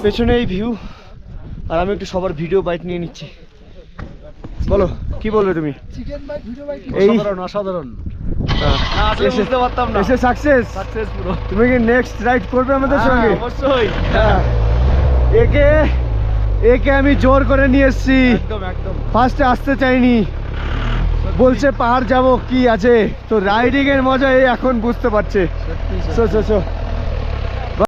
পেছনে এই ভিউ, আর আমি একটু সবার ভিডিও বাইট নিয়ে নিচ্ছি। বলো কি বলবে তুমি? চিকেন বাইট ভিডিও বাইট এই অসাধারণ। বুঝতে পারতাম না এসে সাকসেস পুরো। তুমি কি নেক্সট রাইড করবে আমাদের সঙ্গে? অবশ্যই। একে একে আমি জোর করে নিয়ে এসেছি। একদম একদম। ফার্স্টে আসতে চাইনি, বলছে পাহাড় যাব কি আছে, তো রাইডিং এর মজা এই এখন বুঝতে পারছে। চো চো চো।